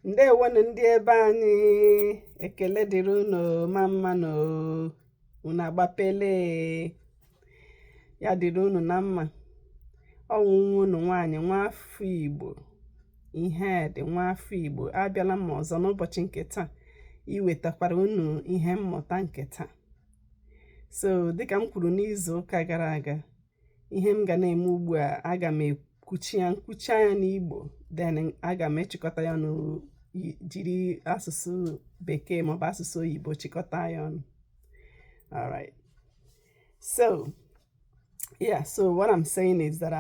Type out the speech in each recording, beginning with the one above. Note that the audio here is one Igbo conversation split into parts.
Ndewonu ndị ebe anyị, ekele dịrị unu mma no unu agbapele ya dịrị unu na mma. Ọnwụnwa unu nwaanyị nwafọ Igbo, ihe dị nwafọ Igbo abịala m ọzọ n'ụbọchị nke taa iwetakwara unu ihe mmụta nke taa. So dịka m kwuru n'izu ụka gara aga, ihe m ga na-eme ugbu a, aga m nkwuchi ya n'Igbo, then aga m echịkọta ya jiri asụsụ bekee maọbụ asụsụ oyibo chịkọta ya ọnụ. All right. So what I'm saying is that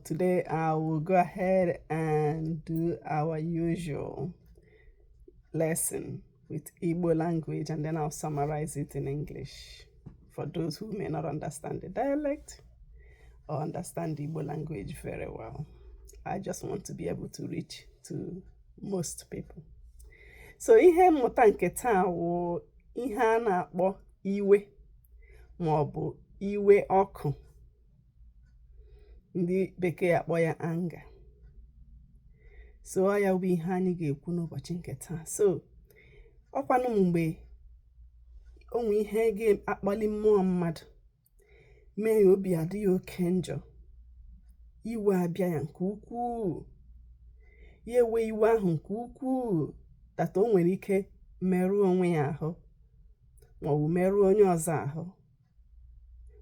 today I will go ahead and do our usual lesson with Igbo language, and then I'll summarize it in English for those who may not understand the dialect or understand Igbo language very well. I just want to be able to reach to most people. So ihe mmụta nke taa wụ ihe a na-akpọ iwe maọbụ iwe ọkụ. Ndị bekee akpọ ya anger. So ya bụ ihe anyị ga-ekwu n'ụbọchị nke taa. So ọkwanụ mgbe onwe ihe ga-akpali mmụọ mmadụ mee ya obi adịghị oke njọ, iwe abịa ya nke ukwuu, ya ewe iwe ahụ nke ukwuu data o nwere ike merụọ onwe ya ahụ, maọbụ merụọ onye ọzọ ahụ,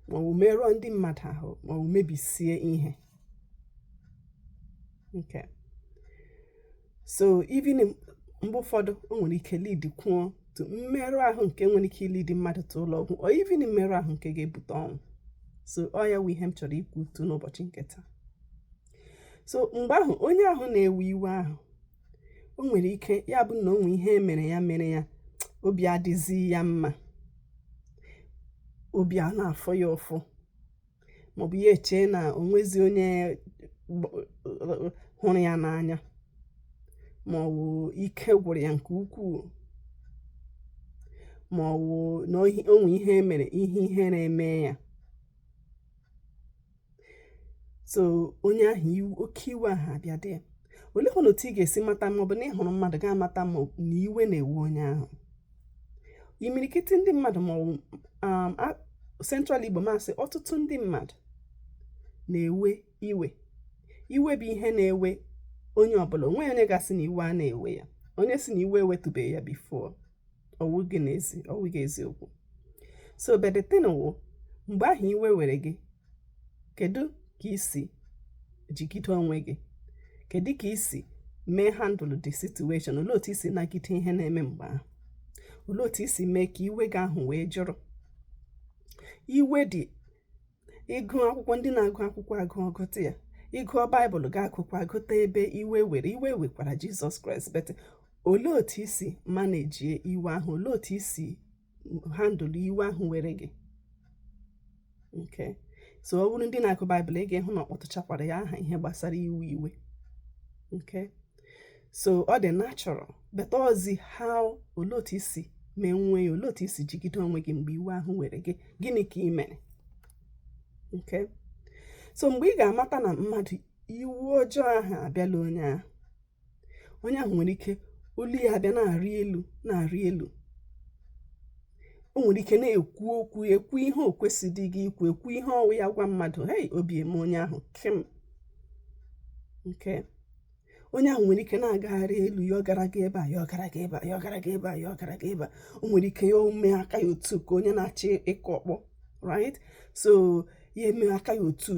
maọbụ merụọ ndị mmadụ ahụ, maọbụ mebisie ihe. Okay. So even mgbe ụfọdụ o nwere ike lead kwuo to mmerụ ahụ nke nwere ike lead mmadụ to ụlọ ọgwụ, or even mmerụ ahụ nke ga-ebute ọnwụ. So ya wụ ihe m chọrọ ikwu tu n'ụbọchị nke taa. So mgbe ahụ onye ahụ na-ewe iwe ahụ, o nwere ike ya bụ na onwe ihe mere ya obi adịzi ya mma, obi a na-afọ ya ụfụ, maọbụ ya eche na onwezi onye hụrụ ya n'anya, maọbụ ike gwụrụ ya nke ukwuu, maọbụ na onwe ihe mere ihe na-eme ya. So onye ahụ oke iwe ahụ abịa dị ya. Olekwana otu ị ga-esi mata maọbụ na ịhụrụ mmadụ ga-amata ma na iwe na-ewe onye ahụ. Imirikiti ndị mmadụ maọbụ Central Igbo masị ọtụtụ ndị mmadụ na-ewe iwe. Iwe bụ ihe na-ewe onye ọbụla. Onwe onye gasị na iwe a na-ewe ya. Onye si na iwe ewetụbeghị ya before. Ọwụghị eziokwu. So but the thing wụ, mgbe ahụ iwe were gị, kedu ka isi jigide onwe gị? Kedu ka isi mee handle the situation? Olee otu isi nagide ihe na-eme mgbe ahụ? Olee otu isi mee ka iwe gị ahụ wee jụrụ? Iwe dị ịgụ akwụkwọ, ndị na-agụ akwụkwọ agụta ya. Ịgụọ Baịbụl ga-agụkwa agụta ebe iwe wekwara Jizọs Kraịst. But olee otu isi manage iwe ahụ? Olee otu isi handle iwe ahụ were gị? Okay. So ọ bụrụ ndị na-agụ Baịbụl, ị ga-ehụ na ọkpọtụchakwara ya aha ihe gbasara iwe. Okay. So ọ dị natural, but ozi how olee otu isi mee nwe ya, olee otu isi jigide onwe gị mgbe iwe ahụ were gị, gịnị ka ị mere? Okay. So mgbe ị ga-amata na mmadụ iwu ọjọọ ahụ abịala onye ahụ nwere ike olu ya abịa na-arị elu. O nwere ike na-ekwu ihe o kwesịrị gị ikwu, ekwu ihe ọwụ ya gwa mmadụ, hey, obi eme onye ahụ kim. Okay. Onye ahụ nwere ike na-agagharị elu, ya ọ gara gị ebe a, ya ọ gara gị ebe a, ya ọ gara gị ebe a, ya ọ gara gị ebe a. O nwere ike ya ome aka ya otu ka onye na-achị ịkọ ọkpọ, right? So ya eme aka ya otu,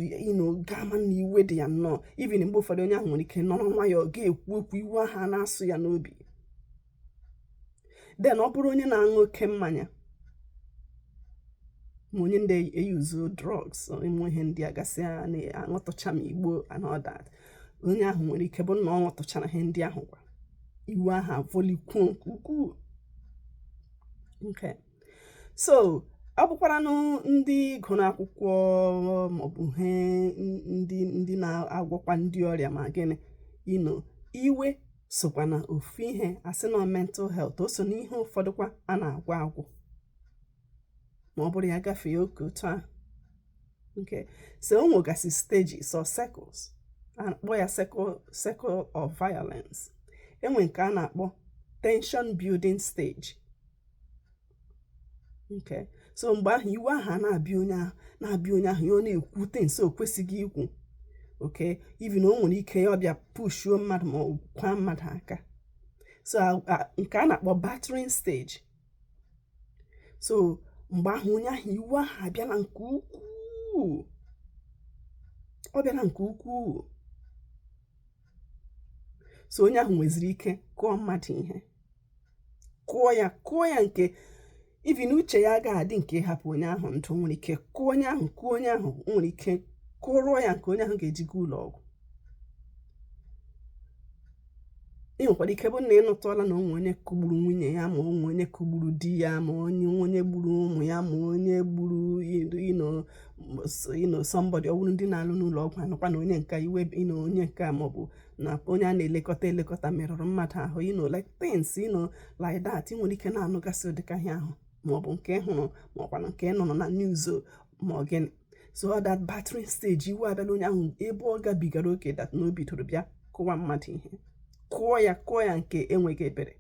ga-ama na iwe dị ya nnọọ. Even mgbe ụfọdụ onye ahụ nwere ike nọrọ nwa ya, ọ ga-ekwu okwu iwe ahụ a na-asụ ya n'obi. Then ọ bụrụ onye na-aṅụ oke mmanya, ma onye ndị eyuzu drugs, ịmụ ihe ndị agasị a na-aṅụtụcha ma Igbo and all that, onye ahụ nwere ike bụ na ọ ṅụtụchara ihe ndị ahụ kwa iwe ahụ avọlikwuo nke ukwuu. Okay. So ọ bụkwara ndị gụrụ akwụkwọ maọbụ ndị na-agwọkwa ndị ọrịa ma gịnị, iwe sokwa na ofu ihe asị na mental health. O so n'ihe ụfọdụkwa a na-agwọ ma ọ bụrụ ya gafee oke otu ahụ. Okay. So o nwegasị stages or circles. A na-akpọ ya circle of violence. enwe nke a na-akpọ tension building stage. Okay, so mgbe ahụ iwe ahụ na-abịa onye ahụ ya ọ na-ekwu things o kwesịghị ikwu. Okay, even o nwere ike ya ọbịa pushuo mmadụ ma ọ kwa mmadụ aka. So nke a na-akpọ battering stage. So mgbe ahụ onye ahụ iwe ahụ abịala nke ukwuu. Ọ bịara nke ukwuu. So onye ahụ nweziri ike kụọ mmadụ ihe. Kụọ ya nke even uche ya ga-adị nke ịhapụ onye ahụ ndụ. Nwere ike kụọ onye ahụ nwere ike kụrụ ya nke onye ahụ ga-ejiga ụlọ ọgwụ. Ị nwekwara ike bụ na ị nụtụọla na onwe onye kụgburu nwunye ya, ma onwe onye kụgburu di ya, ma onye gburu ụmụ ya, ma onye gburu somebody. Ọ bụrụ ndị na-alụ n'ụlọ ọgwụ anụkwa na onye nka iwe onye nka maọbụ na onye a na-elekọta merụrụ mmadụ ahụ, like things like that. Ị nwere ike na-anụgasị ụdịka ihe ahụ, maọbụ nke hụrụ maọkwa nke nọ na news ma ọ gịnị. So that battering stage, iwe abịala onye ahụ ebe ọ gabigara oke dat na o bidoro bịa kụwa mmadụ ihe. Kụọ ya nke enweghị ebere.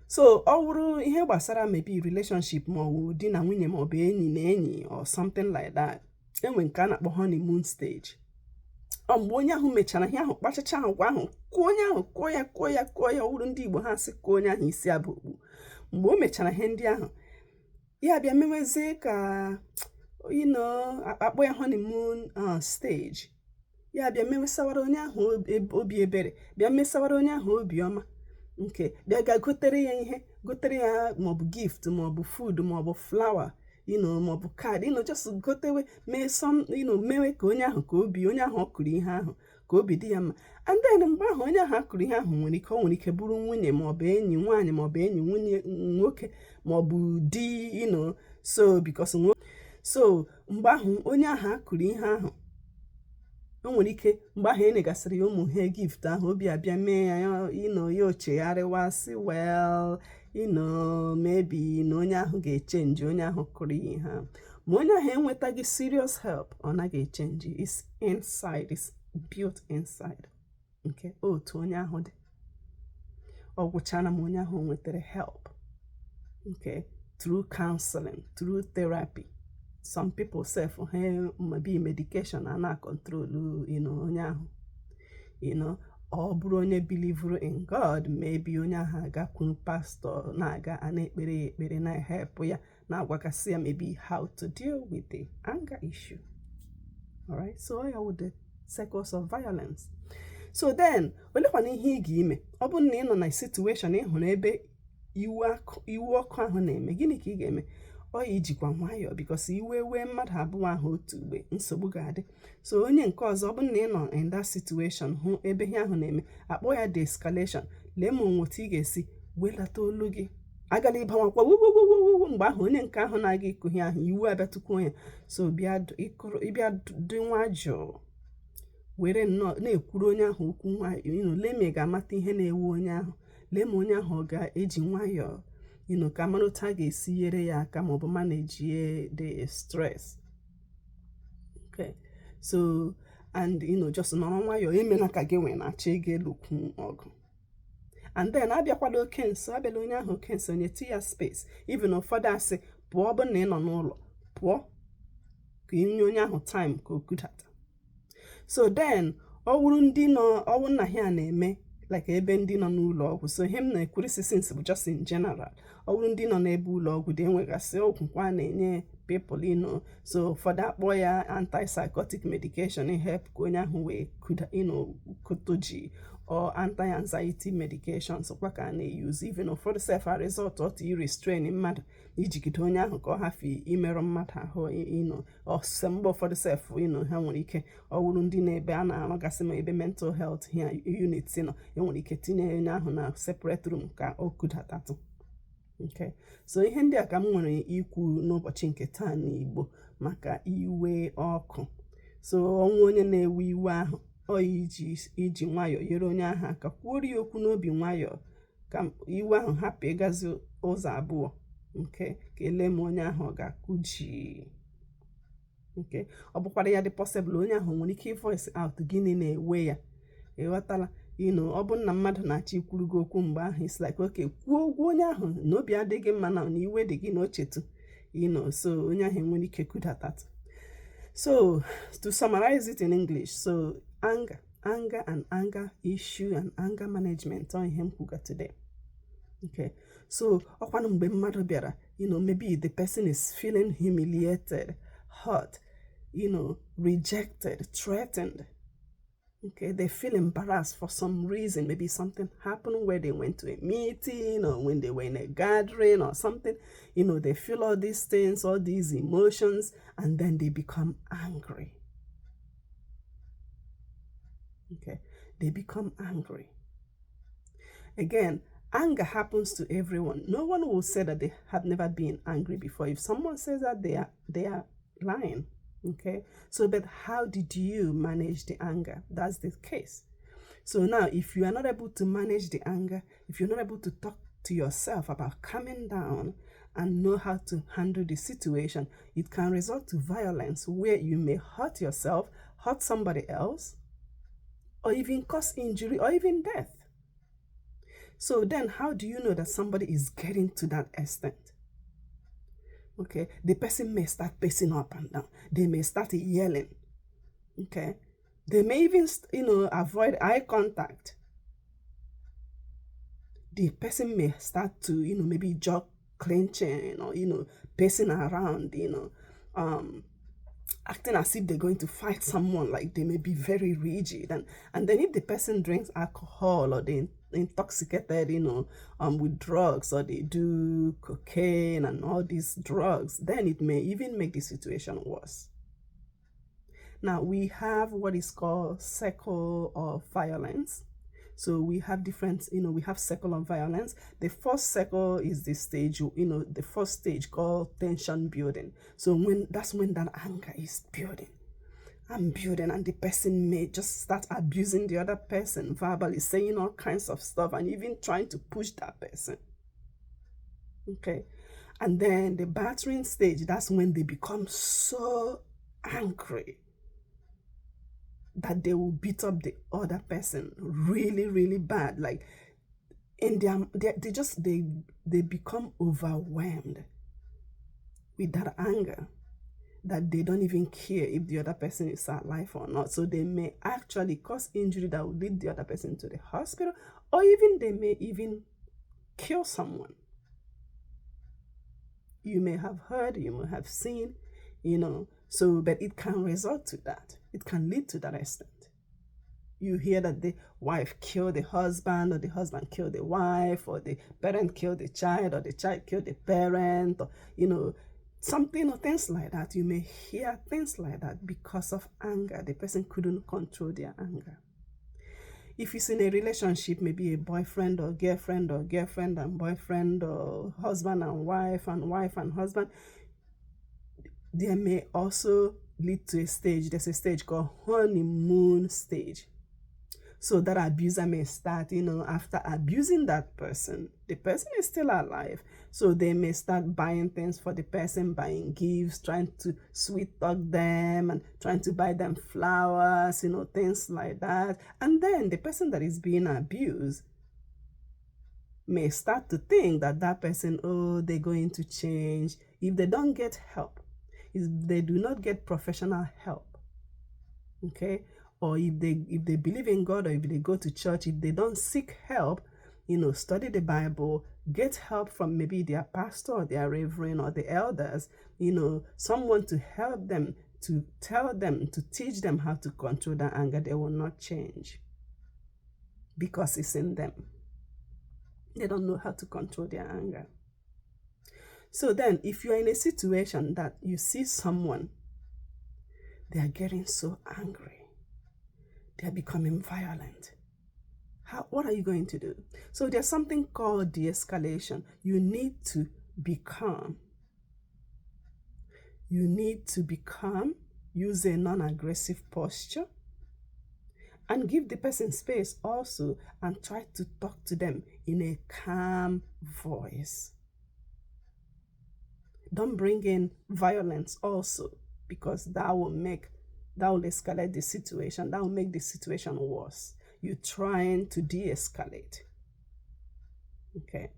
So ọ bụrụ ihe gbasara maybe relationship maọbụ di na nwunye maọbụ enyi na enyi or something like that, enwe nke a na-akpọ honeymoon stage. Mgbe onye ahụ mechara ihe ahụ, kpachacha agwa ahụ, kụọ onye ahụ, kụọ ya. Ọ bụrụ ndị Igbo ha sị kụọ onye ahụ isi abụ okpu. Mgbe o mechara ihe ndị ahụ, ya bịa mewezie ka akpọ ya honeymoon stage. Ya bịa mewesawara onye ahụ obi ebere, bịa mesawara onye ahụ obi ọma. Nke bịa ga gotere ya ihe, gotere ya maọbụ gift maọbụ food maọbụ flower, maọbụ card, just gotewe, mewe ka onye ahụ ọ kụrụ ihe ahụ ka obi dị ya mma. And then mgbe ahụ onye ahụ akụrụ ihe ahụ nwere ike bụrụ nwunye maọbụ enyi nwaanyị maọbụ enyi nwunye nwoke maọbụ di, so mgbe ahụ onye ahụ akụrụ ihe ahụ, o nwere ike mgbe ahụ enegasịrị ya ụmụ ha gift ahụ, obi abịa mee ya ya ochegharịwa sị well maybe na onye ahụ ga-echenji onye ahụ kụrụ ihe ahụ. Ma onye ahụ enwetaghị serious help, ọ naghị echenji. It's inside, it's built inside. nke otu onye ahụ dị. Ọ gwụchara ma onye ahụ nwetara help, through counseling, through therapy. Some people say for him maybe medication and na control onye ahụ. Ọ bụrụ onye believer in God, maybe onye ahụ agakwuru pastor na-aga ekpere na help ya, na-agwakasị ya maybe how to deal with the anger issue. Alright, so ya with the circles of violence. So then, olekwana ihe ị ga-ime ọ bụrụ na ị nọ na situation ịhụrụ ebe iwu ọkụ ahụ na-eme, gịnị ka ị ga-eme? Ọ ijikwa nwayọọ, because iwe wee mmadụ abụọ ahụ otu mgbe, nsogbu ga-adị. So onye nke ọzọ, ọ bụrụ na ị nọ in that situation, hụ ebe ihe ahụ na-eme, akpọ ya de-escalation. Lee ma otu ị ga-esi welata olu gị, agala ịbanwakwa wuwuwuwu. Mgbe ahụ onye nke ahụ na-aga ịkụ ihe ahụ, iwu abịatukwuo ya. So ịbịa dị nwayọọ, were nnọọ na-ekwuru onye ahụ okwu nwayọọ. Lee ma ị ga-amata ihe na-ewu onye ahụ. Lee ma onye ahụ ọ ga-eji nwayọọ ka mara otu a ga-esi nyere ya aka maọbụ manage the stress. So and just nọrọ nwayọọ, emela ka gị nwee na-achọ ịga elukwu ọgụ. And then abịakwala oke nso, abịala onye ahụ oke nso, nyeti ya space. Even ụfọdụ asị pụọ, ọ bụ na ị nọ n'ụlọ, pụọ ka inye onye ahụ time ka o kudata. So then ọwụ na ha na-eme like ebe ndị nọ n'ụlọ ọgwụ. So him na-ekwurisi since bụ just in general. Ọ bụrụ ndị nọ n'ebe ụlọ ọgwụ dị enwegasị ọgwụkwa na-enye people so ụfọdụ akpọ ya antipsychotic medication help ka onye ahụ wee kutoji, or anti-anxiety medications kwa ka na-use. Even ụfọdụ self a result otu restrain mmadụ ijigide onye ahụ ka ọ hafụ imerụ mmadụ ahụ. Mgbe ụfọdụ self ha nwere ike, ọ bụrụ ndị na-ebe a na-arụgasị ma ebe mental health unit nọ, enwere ike tinye onye ahụ na separate room ka o kudatatụ. So ihe ndị a ka m nwere ikwu n'ụbọchị nke taa n'Igbo maka iwe ọkụ. So ọnwụ onye na-ewe iwe ahụ, ọ iji nwayọọ nyere onye ahụ aka, kwuoro ya okwu n'obi nwayọọ ka iwe ahụ hapụ ịgazi ụzọ abụọ. Ka ele ma onye ahụ ọ ga-akụji. Ọ bụkwara ya dị possible onye ahụ nwere ike voice out gịnị na-ewe ya, ịghọtala. ọ bụ na mmadụ na-achọ ikwuru gị okwu mgbe ahụ, it's like okay, kwuo ụgwọ onye ahụ na obi adịghị mma na iwe dị gị na ochetu so onye ahụ nwere ike kudatat. So to summarize it in English, so anger and anger issue and anger management on ihe m kwuga today. Okay, so ọkwanụ mgbe mmadụ bịara, maybe the person is feeling humiliated, hurt, rejected, threatened. Okay, they feel embarrassed for some reason. Maybe something happened where they went to a meeting or when they were in a gathering or something. They feel all these things, all these emotions, and then they become angry. Okay, they become angry. Again, anger happens to everyone. No one will say that they have never been angry before. If someone says that, they are lying. Okay, so but how did you manage the anger? That's the case. So now, if you are not able to manage the anger, if you're not able to talk to yourself about calming down and know how to handle the situation, it can result to violence where you may hurt yourself, hurt somebody else, or even cause injury or even death. So then how do you know that somebody is getting to that extent? Okay, the person may start pacing up and down. They may start yelling. Okay, they may even, avoid eye contact. The person may start to, maybe jaw clenching or, pacing around, acting as if they're going to fight someone, like they may be very rigid. And then if the person drinks alcohol or they intoxicated, with drugs, or they do cocaine and all these drugs, then it may even make the situation worse. Now, we have what is called cycle of violence. So we have different, we have cycle of violence. The first cycle is the stage, the first stage called tension building. So that's when that anger is building and building, and the person may just start abusing the other person verbally, saying all kinds of stuff and even trying to push that person. Okay, and then the battering stage, that's when they become so angry that they will beat up the other person really, really bad. Like in they become overwhelmed with that anger, that they don't even care if the other person is alive or not. So they may actually cause injury that will lead the other person to the hospital, or even they may even kill someone. You may have heard, you may have seen, but it can result to that. It can lead to that extent. You hear that the wife killed the husband, or the husband killed the wife, or the parent killed the child, or the child killed the parent, or, something or things like that. You may hear things like that because of anger. The person couldn't control their anger. If it's in a relationship, maybe a boyfriend or girlfriend and boyfriend, or husband and wife and husband, there may also lead to a stage. There's a stage called honeymoon stage. So that abuser may start, after abusing that person, the person is still alive. So they may start buying things for the person, buying gifts, trying to sweet talk them and trying to buy them flowers, things like that. And then the person that is being abused may start to think that that person, they're going to change. If they don't get help, if they do not get professional help, okay, or if they believe in God, or if they go to church, if they don't seek help, study the Bible, get help from maybe their pastor or their reverend or the elders, someone to help them, to tell them, to teach them how to control their anger, they will not change because it's in them. They don't know how to control their anger. So then, if you're in a situation that you see someone, they are getting so angry, they're becoming violent, what are you going to do? So there's something called de-escalation. You need to be calm. You need to be calm, use a non-aggressive posture, and give the person space also, and try to talk to them in a calm voice. Don't bring in violence also, because that will escalate the situation. That will make the situation worse. you're trying to de-escalate. Okay.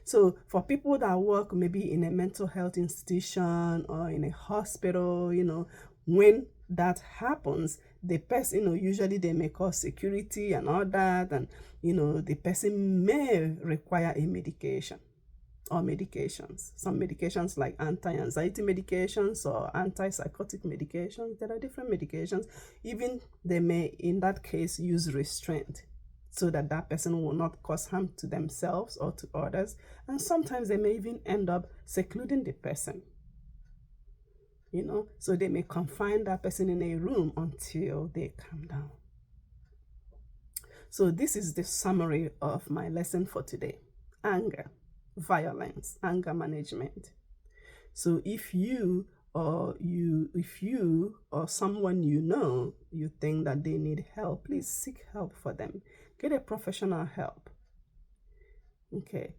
So for people that work maybe in a mental health institution or in a hospital, when that happens, the person, usually they may call security and all that, and the person may require a medication or medications. Some medications like anti-anxiety medications or antipsychotic medications. There are different medications. Even they may, in that case, use restraint so that that person will not cause harm to themselves or to others. And sometimes they may even end up secluding the person. So they may confine that person in a room until they calm down. So this is the summary of my lesson for today. Anger, violence, anger management. So if you or someone you think that they need help, please seek help for them. Get a professional help. Okay,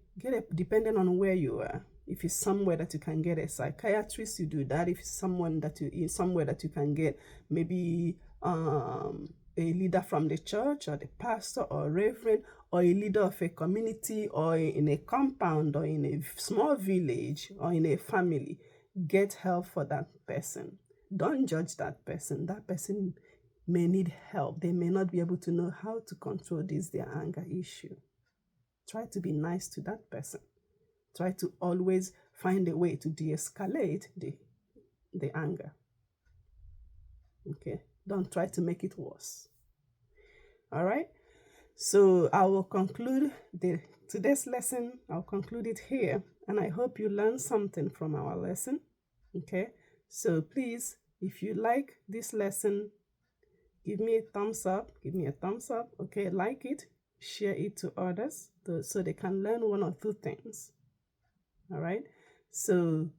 depending on where you are. If it's somewhere that you can get a psychiatrist, you do that. If it's somewhere that you can get maybe a leader from the church or the pastor or reverend or a leader of a community or in a compound or in a small village or in a family, get help for that person. Don't judge that person. That person may need help. They may not be able to know how to control their anger issue. Try to be nice to that person. Try to always find a way to de-escalate the anger. Okay, don't try to make it worse. All right, so I will conclude today's lesson. I'll conclude it here, and I hope you learned something from our lesson. Okay, so please, if you like this lesson, give me a thumbs up. Okay, like it, share it to others so they can learn one or two things. All right, so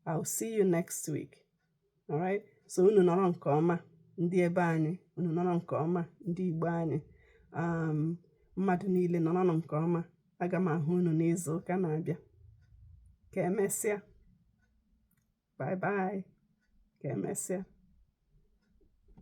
I'll see you next week. All right, so unu nọrọ nke ọma ndị ebe anyị, unu nọrọ nke ọma ndị Igbo anyị, mmadụ niile nọrọ nke ọma. Aga m ahụ unu n'izu ụka na-abịa. Ka emesịa. Bye bye. Ka emesịa.